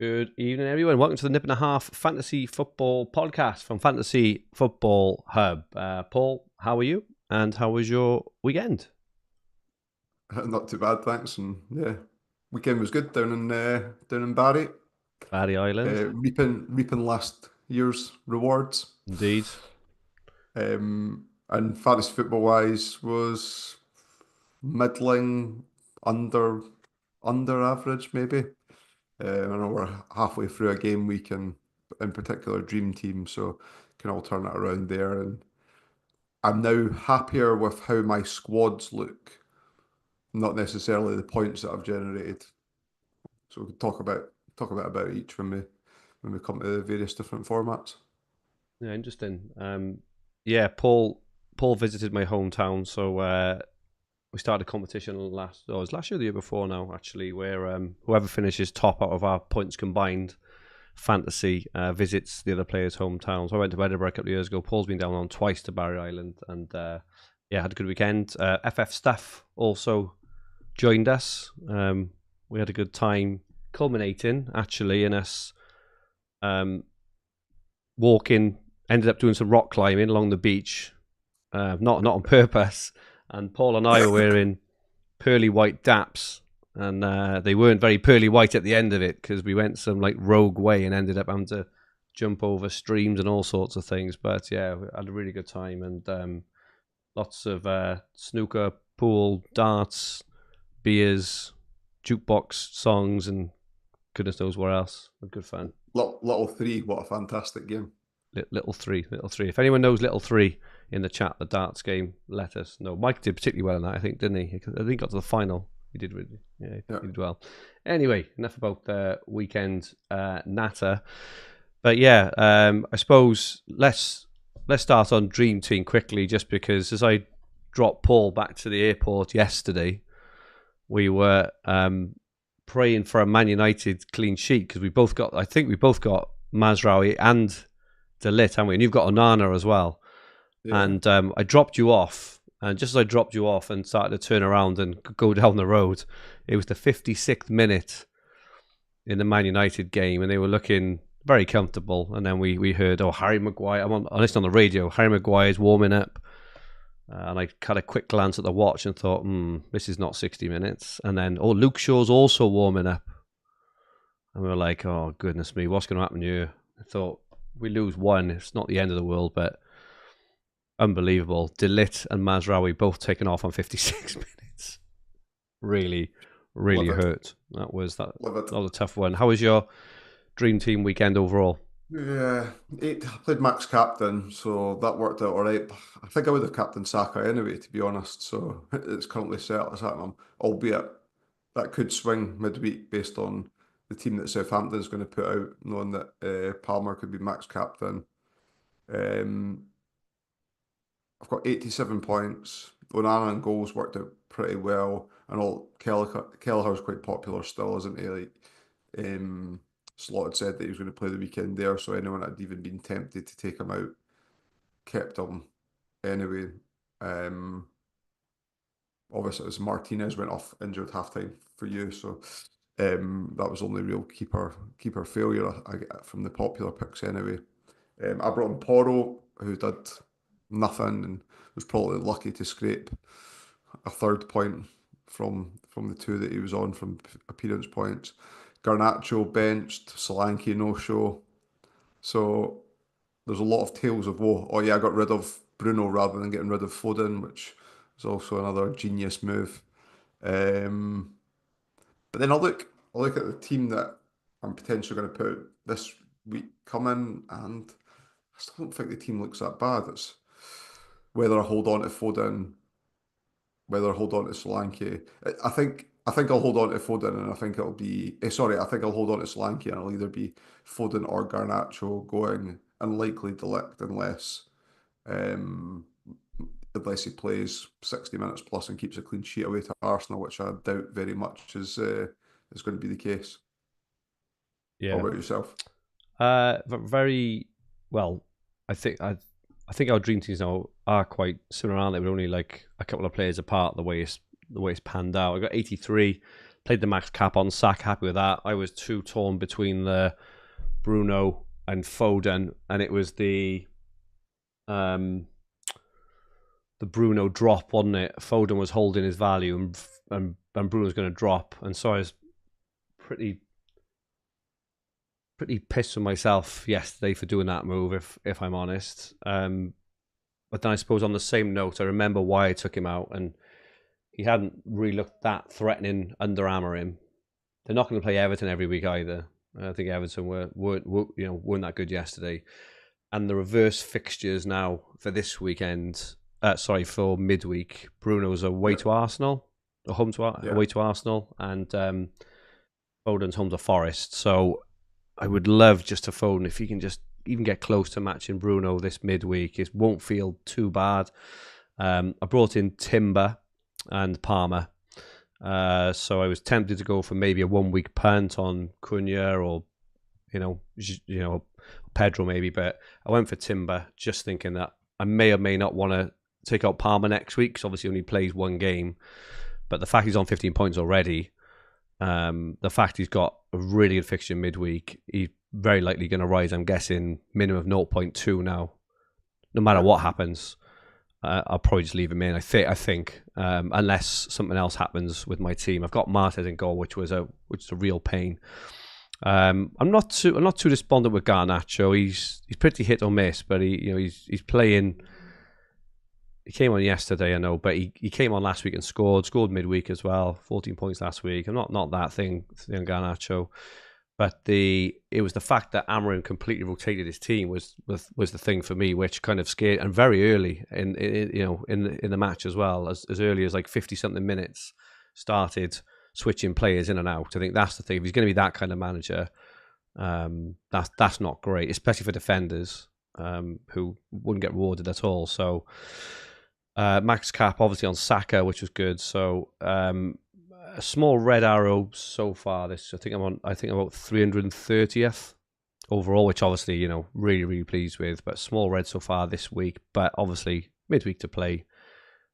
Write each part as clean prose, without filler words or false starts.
Good evening, everyone. Welcome to the Nip and a Half Fantasy Football Podcast from Fantasy Football Hub. Paul, how are you? And how was your weekend? Not too bad, thanks. And yeah, weekend was good down in Barry, Barry Island, reaping last year's rewards. indeed. And fantasy football wise was middling, under average maybe. I know we're halfway through a game week, and in particular Dream Team, so can all turn it around there. And I'm now happier with how my squads look, not necessarily the points that I've generated. So we can talk a bit about each when we come to the various different formats. Yeah, interesting. Yeah, Paul visited my hometown, so we started a competition it was last year or the year before now, actually, where whoever finishes top out of our points combined fantasy visits the other player's hometown. So I went to Edinburgh a couple of years ago. Paul's been down on twice to Barry Island, and yeah, had a good weekend. FF staff also joined us. We had a good time, culminating actually in us walking. Ended up doing some rock climbing along the beach, not on purpose. And Paul and I were wearing pearly white daps, and they weren't very pearly white at the end of it because we went some like rogue way and ended up having to jump over streams and all sorts of things. But yeah, we had a really good time, and lots of snooker, pool, darts, beers, jukebox songs, and goodness knows where else. Good fun. Little three, what a fantastic game. Little three. If anyone knows Little Three in the chat, the darts game, let us know. Mike did particularly well in that, I think, didn't he? I think he got to the final. He did really, yeah. He did well. Anyway, enough about the weekend natter. But yeah, I suppose let's start on Dream Team quickly, just because as I dropped Paul back to the airport yesterday, we were praying for a Man United clean sheet because we both got Mazraoui and DeLit, haven't we? And you've got Onana as well. Yeah. And I dropped you off, and just as I dropped you off and started to turn around and go down the road, it was the 56th minute in the Man United game, and they were looking very comfortable. And then we heard, Harry Maguire. I listened on the radio. Harry Maguire's warming up, and I had a quick glance at the watch and thought, this is not 60 minutes. And then, Luke Shaw's also warming up, and we were like, oh goodness me, what's going to happen here? I thought, we lose one, it's not the end of the world, but unbelievable. DeLit and Mazraoui both taken off on 56 minutes. Really, really hurt. That was a tough one. How was your Dream Team weekend overall? Yeah, I played max captain, so that worked out all right. I think I would have captained Saka anyway, to be honest. So it's currently set as happening, albeit that could swing midweek based on the team that Southampton is going to put out, knowing that Palmer could be max captain. I've got 87 points. Onana and goals worked out pretty well, and all Kelleher's quite popular still, isn't he? Like, Slot had said that he was going to play the weekend there, so anyone that had even been tempted to take him out kept him anyway. Obviously, it was Martinez went off injured halftime for you, so that was only real keeper failure I get from the popular picks anyway. I brought in Porro, who did nothing and was probably lucky to scrape a third point from the two that he was on from appearance points. Garnacho benched, Solanke no show. So there's a lot of tales of woe. Oh yeah, I got rid of Bruno rather than getting rid of Foden, which is also another genius move. But then I'll look at the team that I'm potentially going to put this week coming, and I still don't think the team looks that bad. It's whether I hold on to Foden, whether I hold on to Solanke. I think I'll hold on to Foden, and I think it'll be. I think I'll hold on to Solanke, and it'll either be Foden or Garnacho going, and likely Delict unless he plays 60 minutes plus and keeps a clean sheet away to Arsenal, which I doubt very much is going to be the case. Yeah. How about yourself? Very well. I think our dream teams now are quite similar, aren't they? We're only like a couple of players apart the way it's panned out. I got 83 Played the max cap on Saka, happy with that. I was too torn between the Bruno and Foden, and it was the Bruno drop, wasn't it? Foden was holding his value, and Bruno was going to drop, and so I was pretty pissed with myself yesterday for doing that move, if I'm honest. But then I suppose on the same note, I remember why I took him out, and he hadn't really looked that threatening under Amorim. They're not going to play Everton every week either. I think Everton weren't that good yesterday, and the reverse fixtures now for this weekend. For midweek, Bruno's away to Arsenal, away to Arsenal, and Foden's home to Forest. So I would love just to Foden if he can just even get close to matching Bruno this midweek. It won't feel too bad. I brought in Timber and Palmer. So I was tempted to go for maybe a 1 week punt on Cunha or Pedro maybe, but I went for Timber, just thinking that I may or may not want to take out Palmer next week, because obviously only plays one game. But the fact he's on 15 points already, the fact he's got a really good fixture midweek, he's very likely going to rise. I'm guessing minimum of 0.2 now. No matter what happens, I'll probably just leave him in. I think, unless something else happens with my team. I've got Martinez in goal, which is a real pain. I'm not too despondent with Garnacho. He's pretty hit or miss, but he's playing. He came on yesterday, I know, but he came on last week and scored midweek as well. 14 points last week. I'm not that thing on Garnacho, but it was the fact that Amorim completely rotated his team was the thing for me, which kind of scared. And very early in the match as well, as early as like 50 something minutes, started switching players in and out. I think that's the thing. If he's going to be that kind of manager, that's not great, especially for defenders who wouldn't get rewarded at all. So max cap obviously on Saka, which was good. So a small red arrow so far. This I think I'm about 330th overall, which obviously really really pleased with. But small red so far this week. But obviously midweek to play.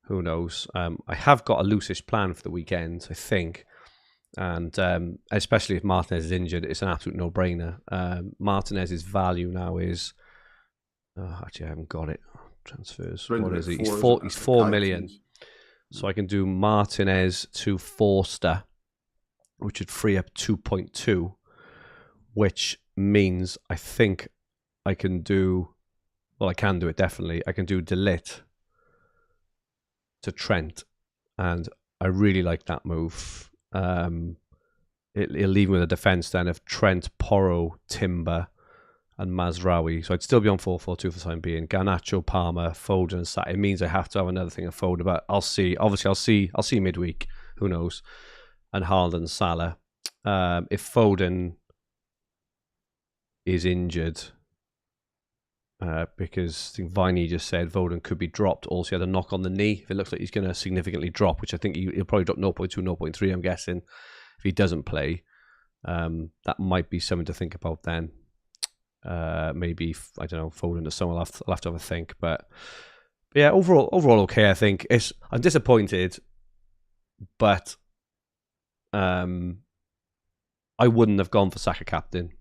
Who knows? I have got a loosish plan for the weekend, I think. And especially if Martinez is injured, it's an absolute no-brainer. Martinez's value now is... actually, I haven't got it. Transfers. What is he? He's 4 million. So I can do Martinez to Forster, which would free up 2.2, which means I think I can do... Well, I can do it, definitely. I can do Delit to Trent, and I really like that move. It'll leave me with a defence then of Trent, Porro, Timber, and Mazraoui. So I'd still be on 4-4-2 for the time being. Garnacho, Palmer, Foden, and Saka. It means I have to have another thing of Foden, but I'll see. Obviously, I'll see midweek. Who knows? And Haaland and Salah. If Foden is injured, because I think Viney just said Foden could be dropped. Also, he had a knock on the knee. If it looks like he's going to significantly drop, which I think he'll probably drop 0.2, 0.3, I'm guessing, if he doesn't play. That might be something to think about then. Maybe, I don't know, Foden to someone. I'll have to have a think. But yeah, overall okay, I think. I'm disappointed, but I wouldn't have gone for Saka captain.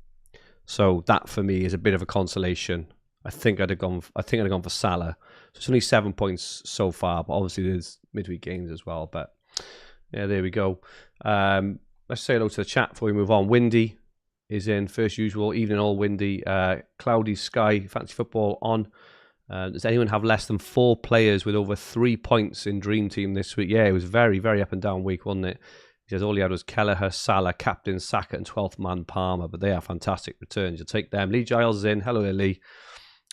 So that for me is a bit of a consolation. I think I'd have gone for Salah. So it's only 7 points so far, but obviously there's midweek games as well. But yeah, there we go. Let's say hello to the chat before we move on. Windy is in, first usual, evening all windy, cloudy sky, fancy football on. Does anyone have less than 4 players with over 3 points in Dream Team this week? Yeah, it was very, very up and down week, wasn't it? He says all he had was Kelleher, Salah, captain Saka, and 12th man Palmer, but they are fantastic returns. You'll take them. Lee Giles is in. Hello there, Lee.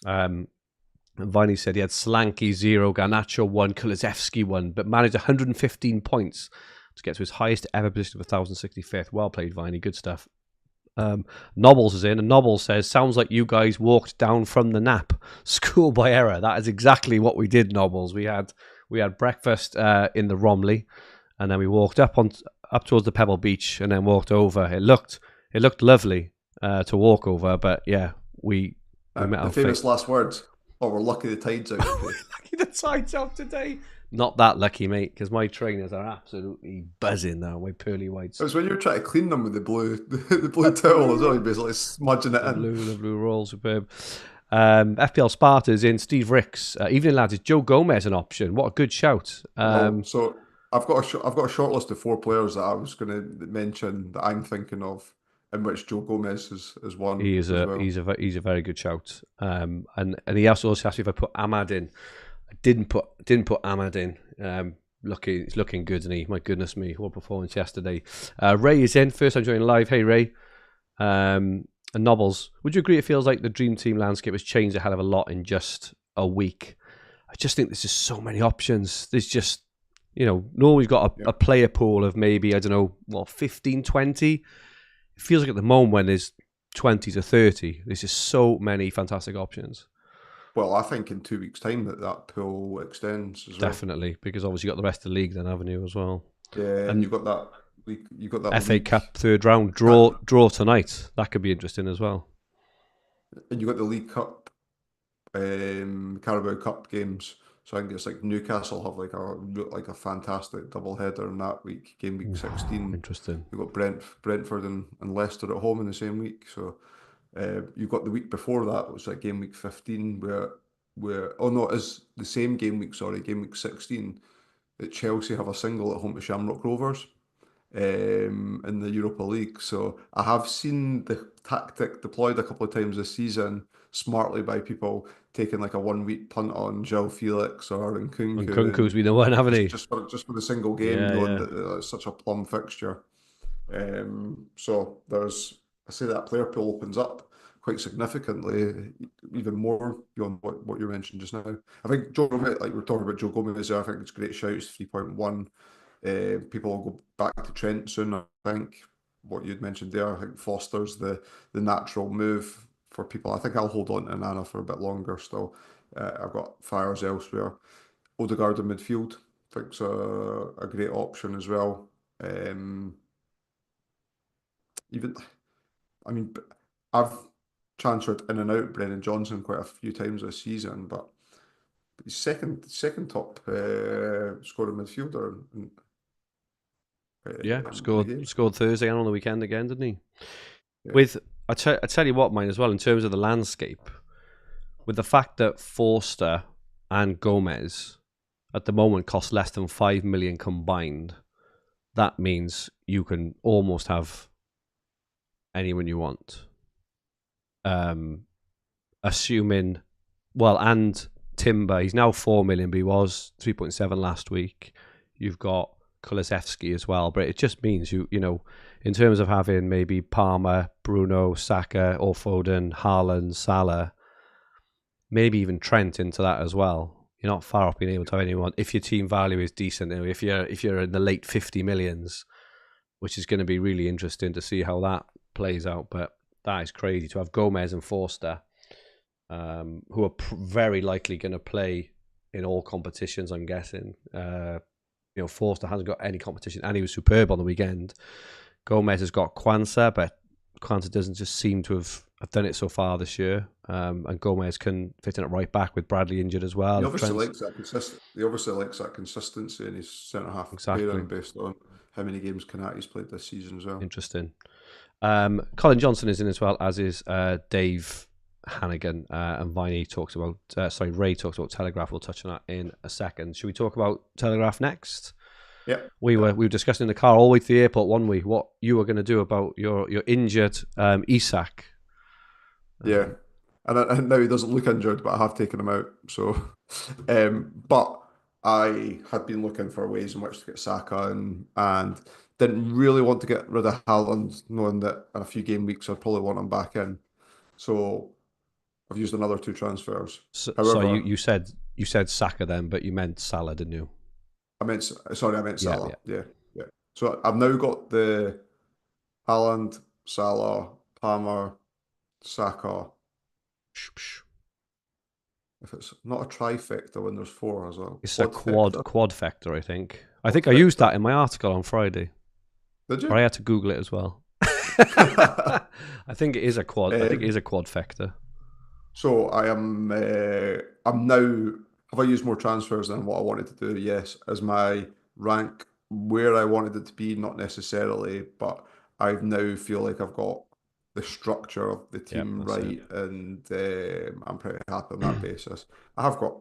Viney said he had Solanke 0, Garnacho 1, Kulusevski 1, but managed 115 points to get to his highest ever position of 1,065th. Well played, Viney. Good stuff. Nobbles is in, and Nobbles says, sounds like you guys walked down from the nap. School by error. That is exactly what we did, Nobbles. We had breakfast in the Romley, and then we walked up towards the Pebble Beach, and then walked over. It looked lovely to walk over, but yeah, we met the famous last words. Oh, we're lucky the tide's out today. Lucky the tide's out today. Not that lucky, mate, because my trainers are absolutely buzzing now. My pearly whites. It's when you're trying to clean them with the blue, the blue towel as well. You're basically smudging it in. The blue roll, superb. FPL Spartans in Steve Ricks. Evening lads, is Joe Gomez an option? What a good shout. No, so I've got a short list of 4 players that I was going to mention that I'm thinking of, in which Joe Gomez is one He is as well. he's a very good shout. And he also asked me if I put Ahmad in. I didn't put Ahmad in. It's looking good, isn't he? My goodness me, what a performance yesterday. Ray is in, first time joining live. Hey Ray. And Nobbles, would you agree it feels like the Dream Team landscape has changed a hell of a lot in just a week? I just think there's just so many options. There's just, normally got a player pool of maybe, 15, 20. It feels like at the moment when there's 20 to 30, there's just so many fantastic options. Well, I think in 2 weeks' time that pool extends as well. Definitely, because obviously you got the rest of the league then, haven't you, as well? Yeah, and you've got that FA league. Cup third round draw tonight. That could be interesting as well. And you got the League Cup, Carabao Cup games. So I think it's like Newcastle have like a fantastic double header in that week, game week 16. Interesting. You've got Brentford and Leicester at home in the same week. So you've got the week before that, which is like game week 15, where it is the same game week, game week 16, that Chelsea have a single at home to Shamrock Rovers in the Europa League. So I have seen the tactic deployed a couple of times this season, smartly by people taking like a 1 week punt on João Felix or Nkunku. And Nkunku's been the one, haven't he? Just for the single game, knowing that it's such a plum fixture. So I say that player pool opens up quite significantly, even more beyond what you mentioned just now. I think Joe Gomez, like we're talking about Joe Gomez there, I think it's a great shout. It's 3.1. People will go back to Trent soon. I think what you'd mentioned there. I think Foster's the natural move for people. I think I'll hold on to Nana for a bit longer still. I've got fires elsewhere. Odegaard in midfield, I think's a great option as well. I've transferred in and out Brennan Johnson quite a few times this season, but he's second top scoring midfielder. Scored Thursday and on the weekend again, didn't he? Yeah. I tell you what, mine as well, in terms of the landscape, with the fact that Forster and Gomez at the moment cost less than 5 million combined, that means you can almost have anyone you want. Assuming, and Timber, he's now 4 million, but he was 3.7 last week. You've got Kulusevski as well, but it just means you know, in terms of having maybe Palmer, Bruno, Saka, or Foden, Haaland, Salah, maybe even Trent into that as well. You're not far off being able to have anyone if your team value is decent. If you're in the late 50 millions, which is going to be really interesting to see how that plays out. But that is crazy to have Gomez and Forster, who are very likely going to play in all competitions, I'm guessing. Forster hasn't got any competition, and he was superb on the weekend. Gomez has got Kwanzaa, but Kwanzaa doesn't just seem to have done it so far this year. And Gomez can fit in at right back with Bradley injured as well. He obviously likes that consistency in his centre-half pairing based on how many games Konate's played this season as well. Interesting. Colin Johnson is in as well, as is Dave Hannigan, and Ray talks about Telegraph. We'll touch on that in a second. Should we talk about Telegraph next? Yeah. We were discussing in the car all the way to the airport one week what you were going to do about your injured Isak. Yeah. And now he doesn't look injured, but I have taken him out. So, but I had been looking for ways in which to get Saka and didn't really want to get rid of Haaland, knowing that in a few game weeks I'd probably want him back in. So I've used another 2 transfers. However, so you said Saka then, but you meant Salah, didn't you? I meant Salah. Yeah. So I've now got the Haaland, Salah, Palmer, Saka. If it's not a trifecta when there's 4 as well. It's a quadfecta, I think. I think I used that in my article on Friday. Did you? Or I had to Google it as well. I think it is a quadfecta. So I'm now have I used more transfers than what I wanted to do? Yes. Is my rank where I wanted it to be? Not necessarily, but I now feel like I've got the structure of the Yep, team that's it. right, and I'm pretty happy on that basis. I have got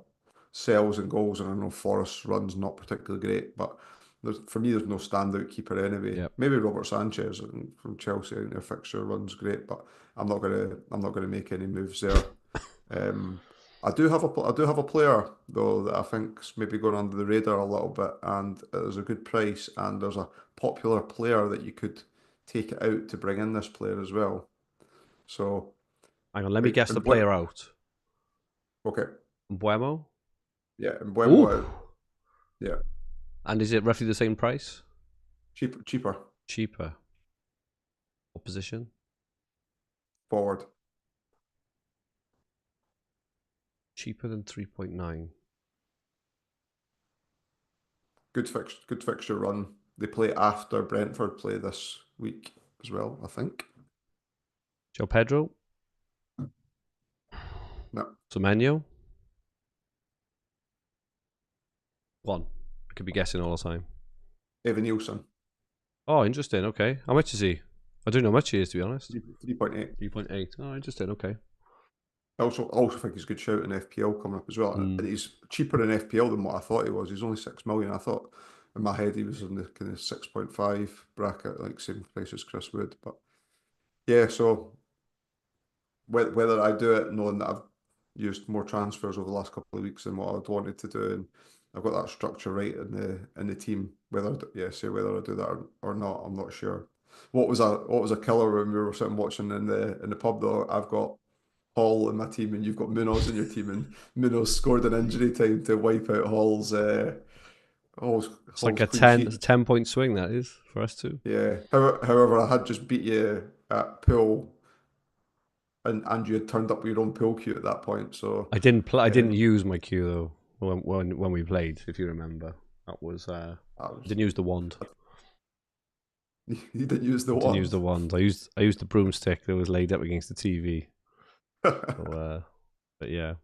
sells and goals, and I know Forrest's run's not particularly great, but for me, there's no standout keeper anyway. Yep. Maybe Robert Sanchez from Chelsea, and their fixture run's great, but I'm not gonna make any moves there. I do have a player though that I think's maybe going under the radar a little bit, and there's a good price, and there's a popular player that you could take it out to bring in this player as well. So, Hang on, let me guess the and player out. okay, Mbuemo? yeah, and Ooh. Buemo out, yeah, And is it roughly the same price? cheaper Cheaper. What position? forward. Cheaper than 3.9. Good fixture run. They play after Brentford play this week as well, I think. Joe Pedro? No, Semenyo? One. I could be guessing all the time. Evan Nielsen. Oh, interesting. Okay. How much is he? I don't know how much he is, to be honest. 3.8. 3.8. Oh, interesting. Okay. I also think he's a good shout in FPL coming up as well. And he's cheaper in FPL than what I thought he was. He's only 6 million. I thought in my head he was in the kind of 6.5 bracket, like same price as Chris Wood. But yeah, so whether I do it knowing that I've used more transfers over the last couple of weeks than what I'd wanted to do, and I've got that structure right in the team. Whether I do that or not, I'm not sure. What was a killer when we were sitting watching in the pub though? I've got Hall in my team, and you've got Munoz in your team, and Munoz scored an injury time to wipe out It's like Hall's a clean sheet. 10 point swing, that is, for us too. Yeah. However, I had just beat you at pool, and you had turned up with your own pool queue at that point. So I didn't um, use my Q though when we played, if you remember. That was I didn't use the wand. you didn't use the Didn't use wand. the wand. I used the broomstick that was laid up against the TV. So, but yeah,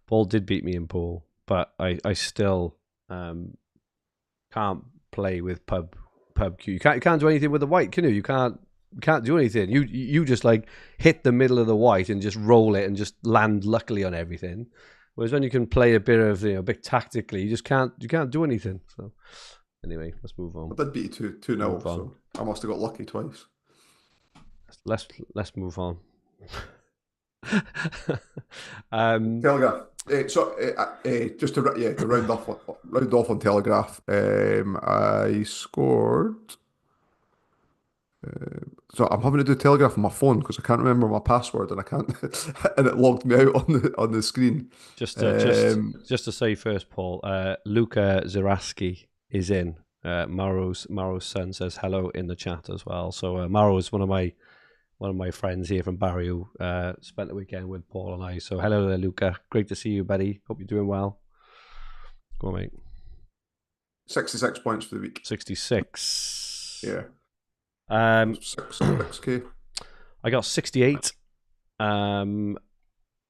Paul did beat me in pool, but I still can't play with pub Q. You can't do anything with the white, can you? You can't do anything. You just like hit the middle of the white and just roll it and just land luckily on everything. Whereas when you can play a bit of a bit tactically, you can't do anything. So anyway, let's move on. I did beat you 2-0, so I must have got lucky twice. Let's move on. Telegraph. Just to round off on Telegraph. I scored. So I'm having to do Telegraph on my phone because I can't remember my password, and I can't, and it logged me out on the screen. Just to say first, Paul, Luka Ziraski is in. Maro's son says hello in the chat as well. So Maro is one of my friends here from Barry who spent the weekend with Paul and I. So hello there, Luca. Great to see you, buddy. Hope you're doing well. Go on, mate. 66 points for the week. 66. Yeah. 6K. I got 68. The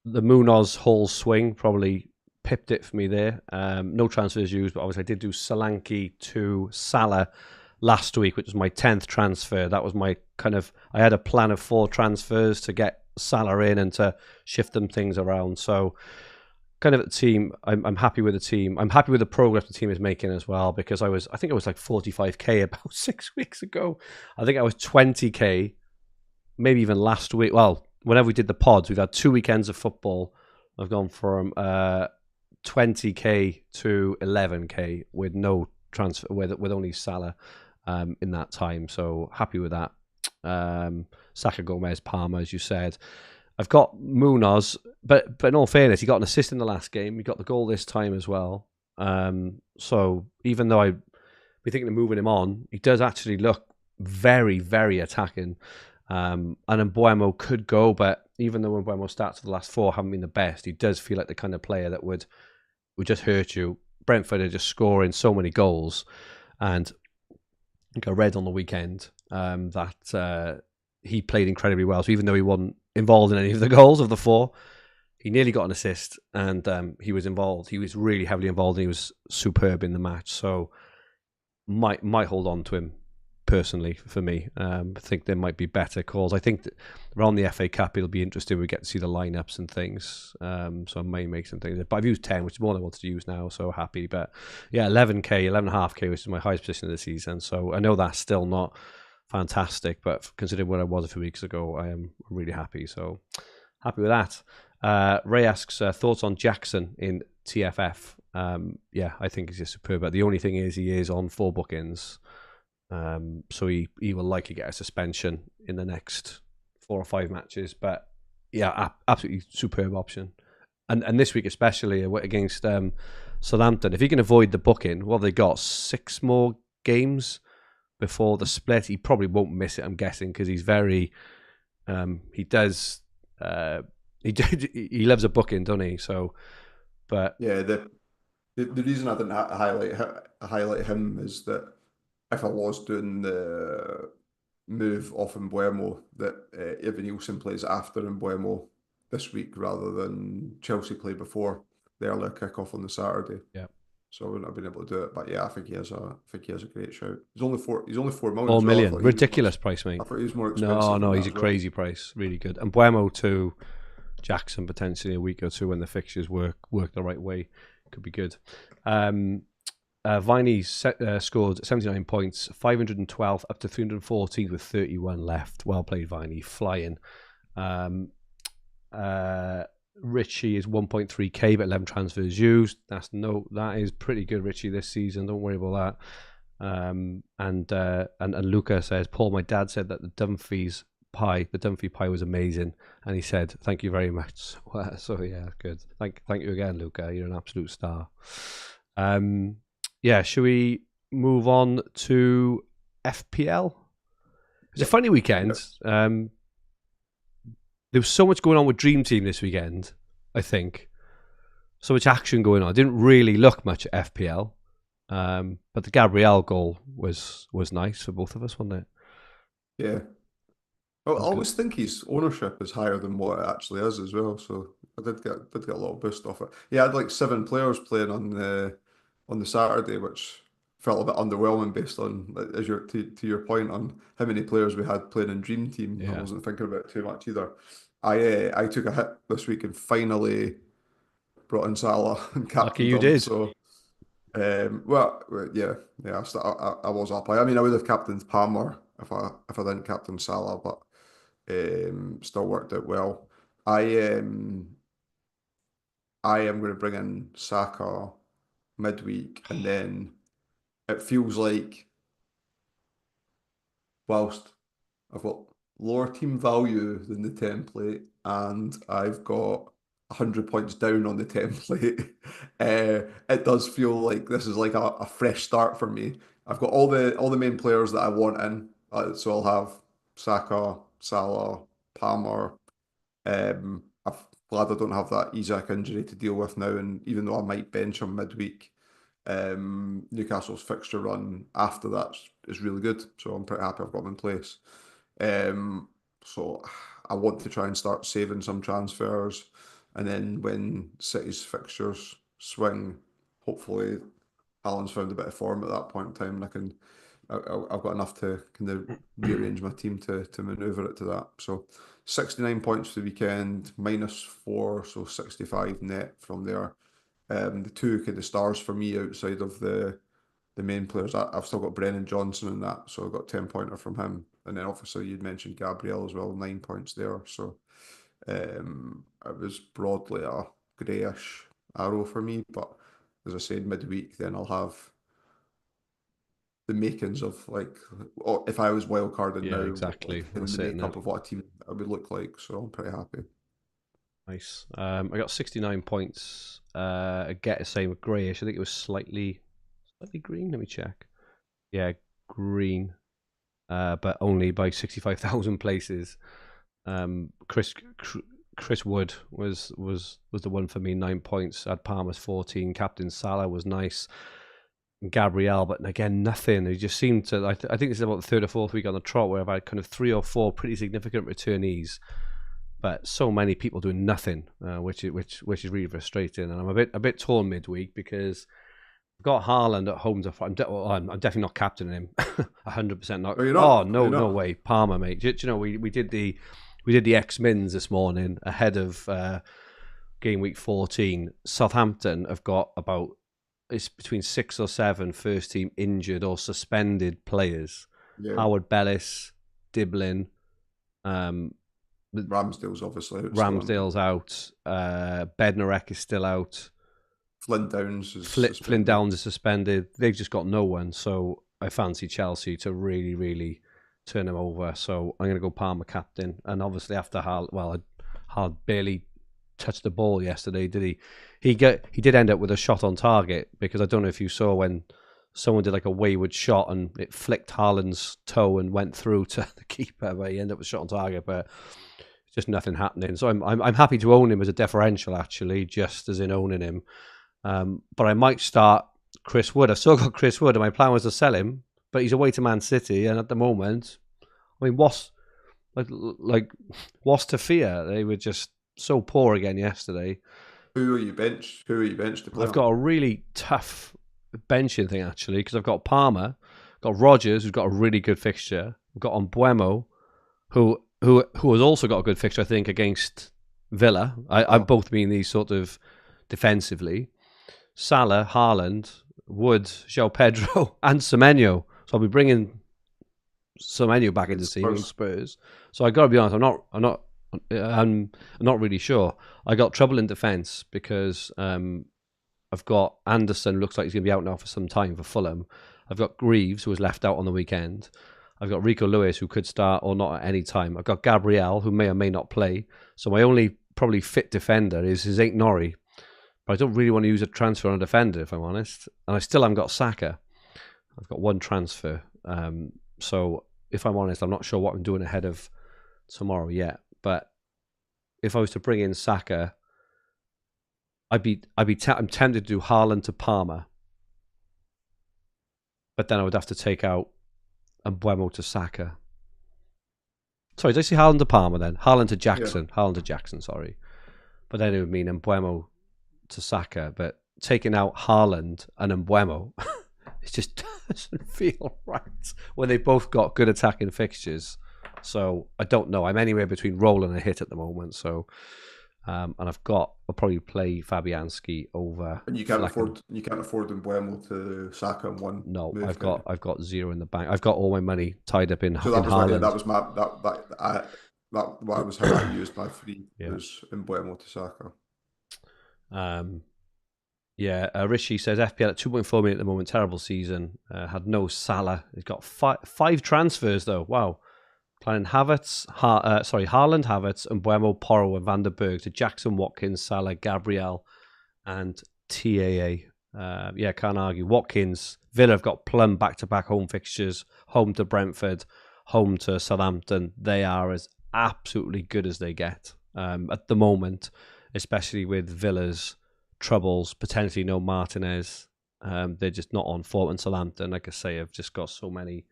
Munoz Hall swing probably pipped it for me there. No transfers used, but obviously I did do Solanke to Salah last week, which was my 10th transfer. That was my I had a plan of 4 transfers to get Salah in and to shift them things around. So kind of at the team, I'm happy with the team. I'm happy with the progress the team is making as well, because I think I was like 45k about 6 weeks ago. I think I was 20k, maybe even last week. Well, whenever we did the pods, we've had 2 weekends of football. I've gone from 20k to 11k with no transfer, with only Salah in that time. So happy with that. Saka, Gomez, Palmer, as you said. I've got Munoz, but in all fairness, he got an assist in the last game. He got the goal this time as well. So even though I'd be thinking of moving him on, he does actually look very, very attacking. And Mbuemo could go, but even though Mbuemo's stats for the last 4 haven't been the best, he does feel like the kind of player that would just hurt you. Brentford are just scoring so many goals, and I think I read on the weekend that he played incredibly well. So even though he wasn't involved in any of the goals of the 4, he nearly got an assist, and he was involved. He was really heavily involved, and he was superb in the match. So might hold on to him personally for me. I think there might be better calls. I think that around the FA Cup it'll be interesting. We get to see the lineups and things. So I may make some things. But I've used 10, which is more than I wanted to use now. So happy. But yeah, 11k, 11.5k, which is my highest position of the season. So I know that's still not fantastic, but considering where I was a few weeks ago, I am really happy. So happy with that. Ray asks thoughts on Jackson in TFF. Yeah, I think he's just superb. But the only thing is he is on 4 bookings. So he will likely get a suspension in the next 4 or 5 matches. But yeah, absolutely superb option. And this week especially against Southampton, if he can avoid the booking, well, they got 6 more games before the split. He probably won't miss it, I'm guessing, because he's very he does he loves a booking, doesn't he? So, but yeah, the reason I didn't highlight him is that if I was doing the move off Mbuemo, that Evan Nielsen plays after Mbuemo this week rather than Chelsea play before the earlier kick-off on the Saturday. Yeah. So I wouldn't have been able to do it. But yeah, I think he has a great shout. He's only 4 million. 4 million. Well. Ridiculous price, mate. I thought he was more expensive. No, he's a crazy price. Really good. And Mbuemo to Jackson potentially a week or two when the fixtures work the right way. Could be good. Viney scored 79 points, 512 up to 314 with 31 left. Well played, Viney. Flying. Richie is 1.3k, but 11 transfers used. That is pretty good, Richie, this season. Don't worry about that. And Luca says, Paul, my dad said that the Dumfries pie was amazing, and he said thank you very much. So yeah, good. Thank you again, Luca. You're an absolute star. Yeah, should we move on to FPL? It was a funny weekend. There was so much going on with DreamTeam this weekend, I think. So much action going on. I didn't really look much at FPL. But the Gabriel goal was nice for both of us, wasn't it? Yeah. Well, I always think his ownership is higher than what it actually is as well. So I did get a little boost off it. Yeah, I had like 7 players playing on the Saturday, which felt a bit underwhelming based on, as to your point on how many players we had playing in Dream Team. Yeah. I wasn't thinking about it too much either. I took a hit this week and finally brought in Salah and captained Lucky you did. So, well, yeah, I was up. I mean, I would have captained Palmer if I didn't captain Salah, but still worked out well. I am going to bring in Saka midweek, and then it feels like whilst I've got lower team value than the template and I've got 100 points down on the template, it does feel like this is like a fresh start for me. I've got all the main players that I want in, so I'll have Saka, Salah, Palmer. I'm glad I don't have that Isak injury to deal with now, and even though I might bench him midweek, Newcastle's fixture run after that is really good, so I'm pretty happy I've got him in place. So I want to try and start saving some transfers, and then when City's fixtures swing, hopefully Alan's found a bit of form at that point in time, and I've got enough to kind of rearrange my team to manoeuvre it to that. So 69 points for the weekend, -4, so 65 net from there. The 2 kind of stars for me outside of the main players, I've still got Brennan Johnson in that, so I've got 10-pointer from him. And then obviously you'd mentioned Gabriel as well, 9 points there. So it was broadly a greyish arrow for me, but as I said, midweek then I'll have the makings of like, if I was wildcarding now, exactly. Like, the makeup of what a team I would look like. So I'm pretty happy. Nice. I got 69 points. I get the same with greyish. I think it was slightly green. Let me check. Yeah, green. But only by 65,000 places. Chris Wood was the one for me. 9 points. I had Palmer's 14. Captain Salah was nice. And Gabriel, but again, nothing. He just seemed to. I think this is about the 3rd or 4th week on the trot where I've had kind of 3 or 4 pretty significant returnees, but so many people doing nothing, which is really frustrating. And I'm a bit torn midweek because I've got Haaland at home. I'm definitely not captaining him. 100% not. Oh, you're not? Oh no, You're no not? way, Palmer, mate. Do you know we did the X-Mins this morning ahead of game week 14. Southampton have got about, it's between 6 or 7 first team injured or suspended players. Yeah. Howard Bellis, Diblin, Ramsdale's obviously out. Ramsdale's out. Bednarek is still out. Flynn Downs is Flynn Downs is suspended. They've just got no one. So I fancy Chelsea to really, really turn him over. So I'm going to go Palmer captain. And obviously after Haaland barely touched the ball yesterday, did he? He did end up with a shot on target, because I don't know if you saw when someone did like a wayward shot and it flicked Haaland's toe and went through to the keeper, but he ended up with a shot on target. But just nothing happening. So I'm happy to own him as a differential, actually, just as in owning him. But I might start Chris Wood. I've still got Chris Wood, and my plan was to sell him, but he's away to Man City, and at the moment, I mean, what's to fear? They were just so poor again yesterday. Who are you bench to play? I've got a really tough benching thing, actually, because I've got Palmer, got Rodgers, who's got a really good fixture. I've got Mbeumo, who has also got a good fixture, I think, against Villa. I both mean these sort of defensively. Salah, Haaland, Wood, João Pedro, and Semenyo. So I'll be bringing Semenyo back into the team in Spurs. So I got to be honest, I'm not really sure. I got trouble in defence because I've got Anderson, looks like he's going to be out now for some time for Fulham. I've got Greaves, who was left out on the weekend. I've got Rico Lewis, who could start or not at any time. I've got Gabriel, who may or may not play. So my only probably fit defender is Aït-Nouri. But I don't really want to use a transfer on a defender, if I'm honest. And I still haven't got Saka. I've got one transfer. So if I'm honest, I'm not sure what I'm doing ahead of tomorrow yet. But if I was to bring in Saka, I'm tempted to do Haaland to Palmer. But then I would have to take out Mbeumo to Saka. Sorry, did I say Haaland to Palmer then? Haaland to Jackson. Yeah. Haaland to Jackson, sorry. But then it would mean Mbeumo to Saka. But taking out Haaland and Mbeumo, it just doesn't feel right when they both got good attacking fixtures. So I don't know. I'm anywhere between roll and a hit at the moment. So and I'll probably play Fabianski over. And you can't afford Mbeumo to Saka in one. No, move, I've got zero in the bank. I've got all my money tied up in. So that was Haaland. That was what I was how I used my free was Mbeumo to Saka. Rishi says FPL at 2.4 million at the moment. Terrible season. Had no Salah. He's got five transfers though. Wow. Planning Haaland, Havertz, and Mbeumo, Porro, and Van der Berg to Jackson, Watkins, Salah, Gabriel, and TAA. Can't argue. Watkins, Villa have got plum back-to-back home fixtures, home to Brentford, home to Southampton. They are as absolutely good as they get at the moment, especially with Villa's troubles, potentially no Martinez. They're just not on form, and Southampton, like I say, have just got so many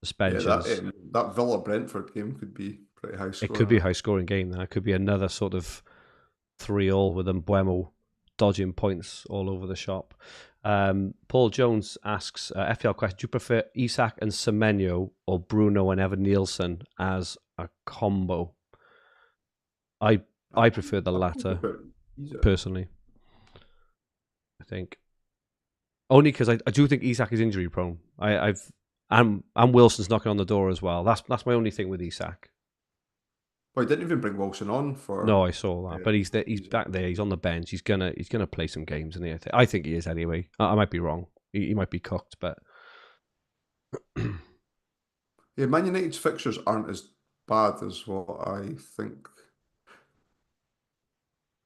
suspensions. Yeah, that Villa Brentford game could be pretty high scoring. It could be a high scoring game there. It could be another sort of 3-3 with Mbeumo dodging points all over the shop. Paul Jones asks, FPL question, do you prefer Isak and Semenyo or Bruno and Evan Nielsen as a combo? I prefer the latter, personally. I think. Only because I do think Isak is injury prone. And Wilson's knocking on the door as well. That's my only thing with Isak. Well, he didn't even bring Wilson on for. No, I saw that, but he's back there. He's on the bench. He's gonna play some games, and I think he is anyway. I might be wrong. He might be cooked, but yeah, Man United's fixtures aren't as bad as what I think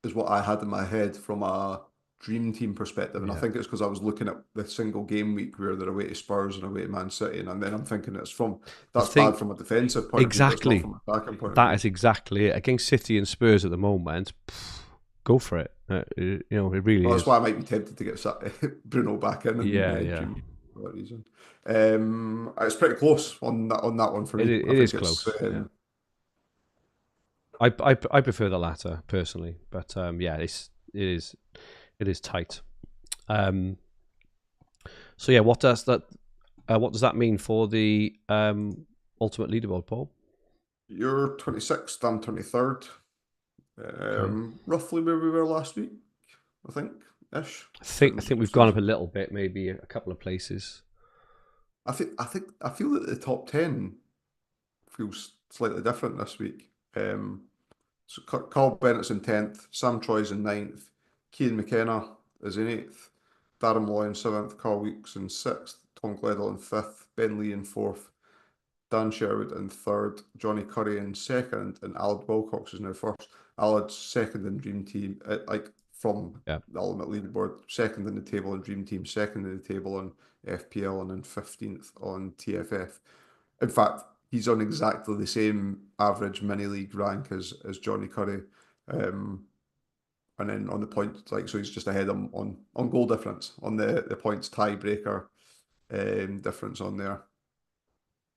is what I had in my head from a DreamTeam perspective, and I think it's because I was looking at the single game week where they're away to Spurs and away to Man City, and then I'm thinking that's bad from a defensive point of view, but it's not from an attacking point of view. That is exactly it. Against City and Spurs at the moment, go for it. It really is. That's why I might be tempted to get Bruno back in. For that reason. It's pretty close on that one for me. It is close. I prefer the latter personally, but yeah, it is tight. So yeah, what does that mean for the ultimate leaderboard, Paul? You're 26th, I'm 23rd. Okay. Roughly where we were last week, I think, ish. I think we've gone up a little bit, maybe a couple of places. I feel that the top 10 feels slightly different this week. So Carl Bennett's in 10th, Sam Troy's in 9th, Cian McKenna is in 8th, Darren Malloy in 7th, Carl Weeks in 6th, Tom Gledel in 5th, Ben Lee in 4th, Dan Sherwood in 3rd, Johnny Curry in 2nd, and Alad Wilcox is now 1st. Alad's 2nd in Dream Team, from Yeah. the Ultimate Leaderboard, 2nd in the table in Dream Team, 2nd in the table on FPL, and then 15th on TFF. In fact, he's on exactly the same average mini league rank as Johnny Curry. And then on the point, so he's just ahead on goal difference, on the points tiebreaker difference on there.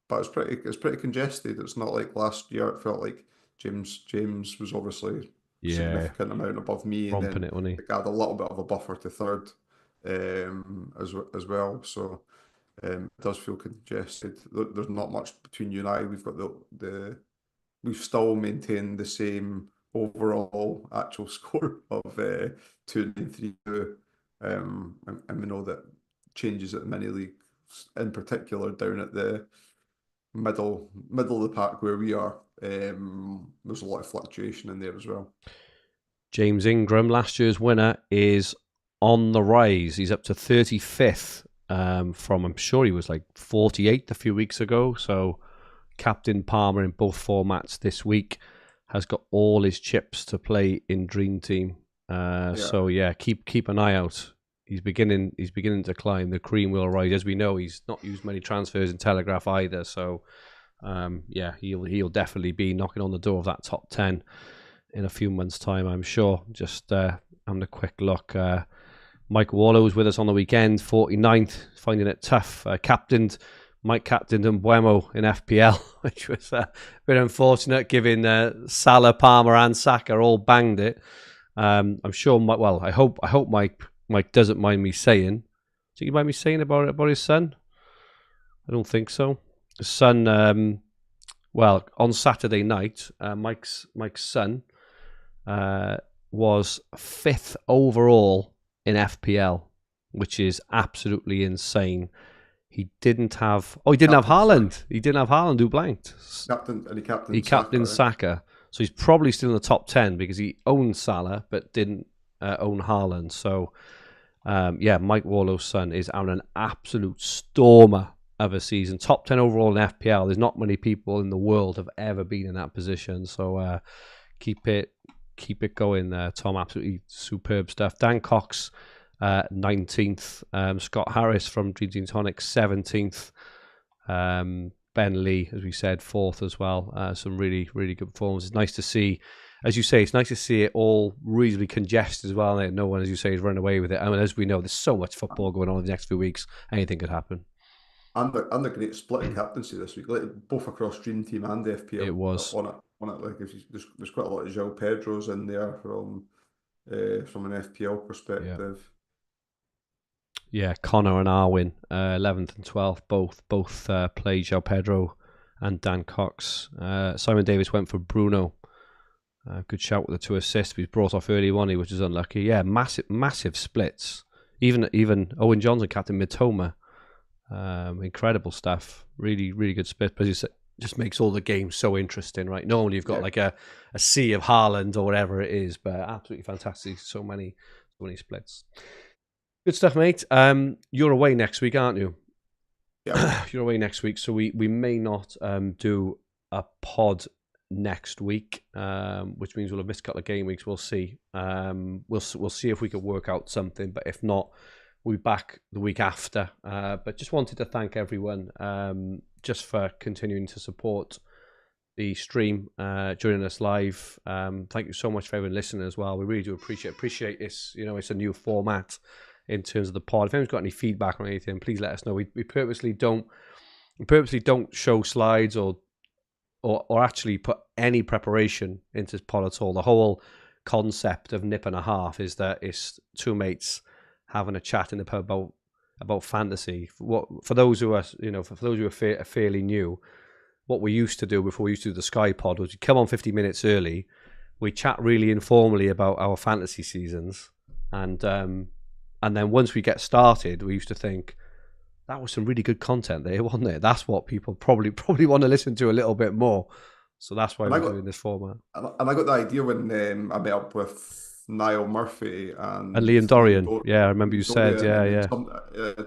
But it's pretty congested. It's not like last year. It felt like James was obviously a significant amount above me, and then it had a little bit of a buffer to third as well. So it does feel congested. There's not much between you and I. We've got we've still maintained the same overall actual score of 2-3-2, and we know that changes at the mini league, in particular down at the middle of the pack where we are, there's a lot of fluctuation in there as well. James Ingram, last year's winner, is on the rise. He's up to 35th from, I'm sure he was like 48th a few weeks ago. So Captain Palmer in both formats this week has got all his chips to play in Dream Team. So yeah, keep an eye out. He's beginning to climb. The cream will rise. As we know, he's not used many transfers in Telegraph either. So yeah, he'll definitely be knocking on the door of that top 10 in a few months' time, I'm sure. Just having a quick look. Mike Waller was with us on the weekend, 49th, finding it tough. Mike captained Mbuemo in FPL, which was a bit unfortunate, given Salah, Palmer, and Saka all banged it. I'm sure. I hope Mike doesn't mind me saying. Do you mind me saying about his son? I don't think so. His son. On Saturday night, Mike's son was 5th overall in FPL, which is absolutely insane. He didn't have Haaland. He didn't have Haaland, who blanked. He captained Saka. So he's probably still in the top 10 because he owned Salah but didn't own Haaland. So Mike Warlow's son is on an absolute stormer of a season. Top 10 overall in FPL. There's not many people in the world have ever been in that position. So keep it going there, Tom. Absolutely superb stuff. Dan Cox, 19th. Scott Harris from DreamTeam Tonic, 17th. Ben Lee, as we said, 4th as well. Some really, really good performances. It's nice to see, as you say, it's nice to see it all reasonably congested as well. And no one, as you say, is running away with it. I mean, as we know, there's so much football going on in the next few weeks. Anything could happen. And the great split in captaincy this week, both across Dream Team and FPL. It was on it. Like there's quite a lot of João Pedro's in there from an FPL perspective. Yeah, Connor and Arwin, 11th and 12th, both played João Pedro and Dan Cox. Simon Davis went for Bruno. Good shout with the 2 assists. He's brought off early one, which is unlucky. Yeah, massive splits. Even Owen Johnson, captain Mitoma. Incredible stuff. Really, really good split. But it just makes all the games so interesting, right? Normally you've got like a sea of Haaland or whatever it is, but absolutely fantastic. So many splits. Good stuff, mate. You're away next week, aren't you? Yeah. You're away next week, so we may not do a pod next week, which means we'll have missed a couple of game weeks. We'll see. We'll see if we can work out something, but if not, we'll be back the week after. But just wanted to thank everyone just for continuing to support the stream, joining us live. Thank you so much for everyone listening as well. We really do appreciate this. You know, it's a new format in terms of the pod. If anyone's got any feedback or anything, please let us know. We purposely don't show slides or or actually put any preparation into pod at all. The whole concept of nip and a half is that it's two mates having a chat in the pub about fantasy. For those who are, for those who are fairly new, what we used to do before we used to do the Sky Pod was we'd come on 50 minutes early, we chat really informally about our fantasy seasons, and then once we get started, we used to think, that was some really good content there, wasn't it? That's what people probably want to listen to a little bit more. So that's why we're doing this format. And I got the idea when I met up with Niall Murphy and Liam Dorian. Yeah, I remember you said, yeah.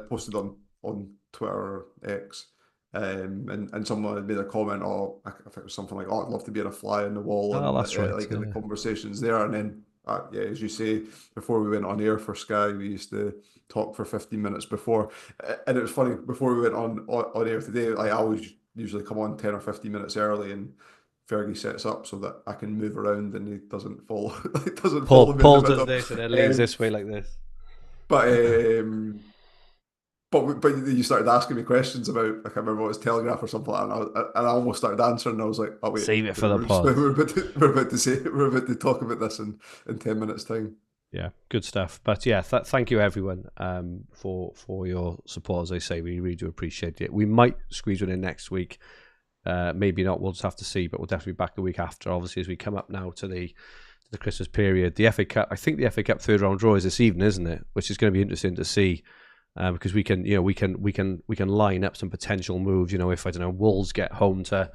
Posted on Twitter X, and someone had made a comment, I think it was something like, I'd love to be in a fly on the wall, and that's right, in the conversations there, and then as you say, before we went on air for Sky, we used to talk for 15 minutes before, and it was funny, before we went on air today, I always usually come on 10 or 15 minutes early, and Fergie sets up so that I can move around and he doesn't fall. Paul does this and then leans this way like this. But you started asking me questions about, I can't remember what it was, Telegraph or something like that, and I almost started answering, and I was like, oh wait, save it for the pod. We're about to talk about this in 10 minutes time. Yeah, good stuff. But yeah, thank you everyone for your support. As I say, we really do appreciate it. We might squeeze one in next week. Maybe not. We'll just have to see. But we'll definitely be back the week after. Obviously, as we come up now to the Christmas period, the FA Cup. I think the FA Cup third round draw is this evening, isn't it? Which is going to be interesting to see. Because we can line up some potential moves. If Wolves get home to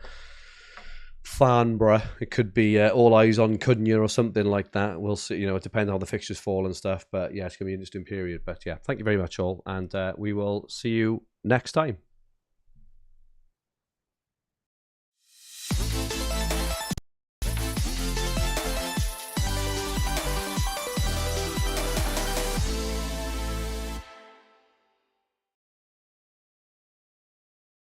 Farnborough, it could be all eyes on Cunha or something like that. We'll see. It depends on how the fixtures fall and stuff. But yeah, it's gonna be an interesting period. But yeah, thank you very much all, and we will see you next time.